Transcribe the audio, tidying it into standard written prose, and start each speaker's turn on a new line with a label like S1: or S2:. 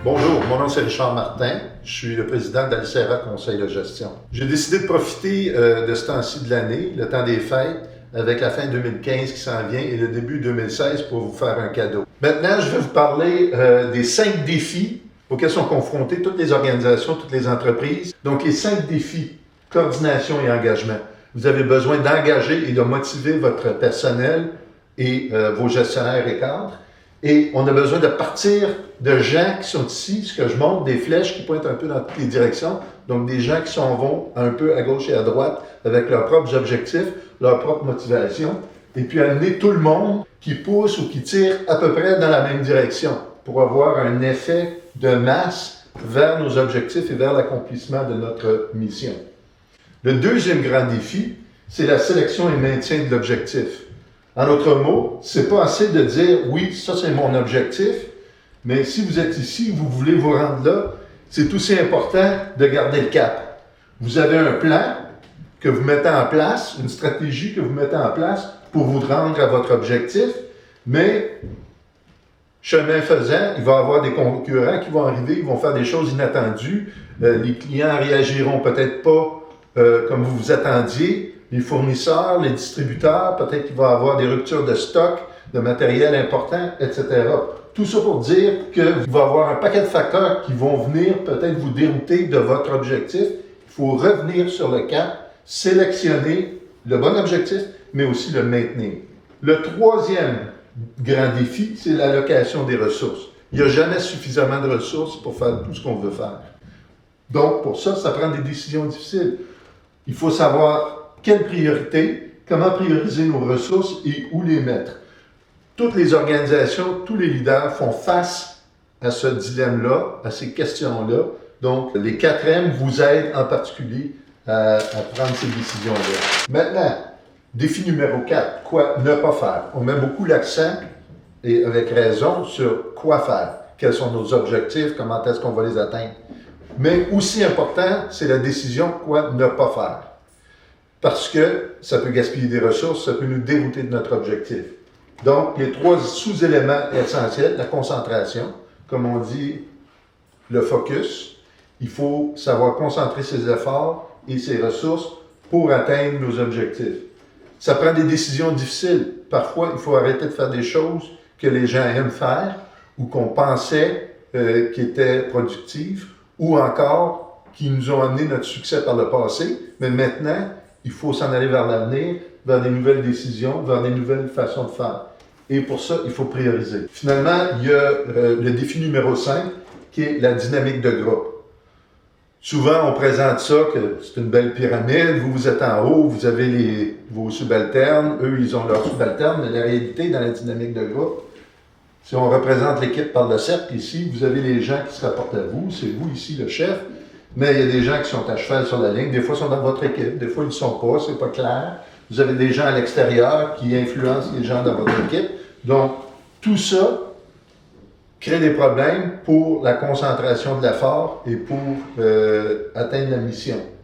S1: Bonjour, mon nom c'est Richard Martin, je suis le président d'Alcera Conseil de gestion. J'ai décidé de profiter de ce temps-ci de l'année, le temps des fêtes, avec la fin 2015 qui s'en vient et le début 2016 pour vous faire un cadeau. Maintenant, je vais vous parler des 5 défis auxquels sont confrontées toutes les organisations, toutes les entreprises. Donc les 5 défis, coordination et engagement. Vous avez besoin d'engager et de motiver votre personnel et vos gestionnaires et cadres. Et on a besoin de partir de gens qui sont ici, ce que je montre, des flèches qui pointent un peu dans toutes les directions. Donc des gens qui s'en vont un peu à gauche et à droite avec leurs propres objectifs, leur propre motivation. Et puis amener tout le monde qui pousse ou qui tire à peu près dans la même direction pour avoir un effet de masse vers nos objectifs et vers l'accomplissement de notre mission. Le deuxième grand défi, c'est la sélection et maintien de l'objectif. En d'autres mots, c'est pas assez de dire « oui, ça c'est mon objectif », mais si vous êtes ici, vous voulez vous rendre là, c'est aussi important de garder le cap. Vous avez un plan que vous mettez en place, une stratégie que vous mettez en place pour vous rendre à votre objectif, mais chemin faisant, il va y avoir des concurrents qui vont arriver, ils vont faire des choses inattendues, les clients réagiront peut-être pas comme vous vous attendiez, les fournisseurs, les distributeurs, peut-être qu'il va y avoir des ruptures de stock, de matériel important, etc. Tout ça pour dire qu'il va y avoir un paquet de facteurs qui vont venir peut-être vous dérouter de votre objectif. Il faut revenir sur le cap, sélectionner le bon objectif, mais aussi le maintenir. Le troisième grand défi, c'est l'allocation des ressources. Il n'y a jamais suffisamment de ressources pour faire tout ce qu'on veut faire. Donc, pour ça, ça prend des décisions difficiles. Il faut savoir quelle priorité, comment prioriser nos ressources et où les mettre. Toutes les organisations, tous les leaders font face à ce dilemme-là, à ces questions-là. Donc, les 4M vous aident en particulier à prendre ces décisions-là. Maintenant, défi numéro 4, quoi ne pas faire. On met beaucoup l'accent, et avec raison, sur quoi faire. Quels sont nos objectifs, comment est-ce qu'on va les atteindre. Mais aussi important, c'est la décision quoi ne pas faire. Parce que ça peut gaspiller des ressources, ça peut nous dérouter de notre objectif. Donc, les 3 sous-éléments essentiels, la concentration, comme on dit, le focus. Il faut savoir concentrer ses efforts et ses ressources pour atteindre nos objectifs. Ça prend des décisions difficiles. Parfois, il faut arrêter de faire des choses que les gens aiment faire ou qu'on pensait qui étaient productives ou encore qui nous ont amené notre succès par le passé. Mais maintenant, il faut s'en aller vers l'avenir, vers des nouvelles décisions, vers des nouvelles façons de faire. Et pour ça, il faut prioriser. Finalement, il y a le défi numéro 5, qui est la dynamique de groupe. Souvent, on présente ça, que c'est une belle pyramide, vous êtes en haut, vous avez vos subalternes, eux, ils ont leurs subalternes, mais la réalité, dans la dynamique de groupe, si on représente l'équipe par le cercle ici, vous avez les gens qui se rapportent à vous, c'est vous ici le chef, mais il y a des gens qui sont à cheval sur la ligne, des fois ils sont dans votre équipe, des fois ils ne sont pas, c'est pas clair. Vous avez des gens à l'extérieur qui influencent les gens dans votre équipe. Donc, tout ça crée des problèmes pour la concentration de l'effort et pour atteindre la mission.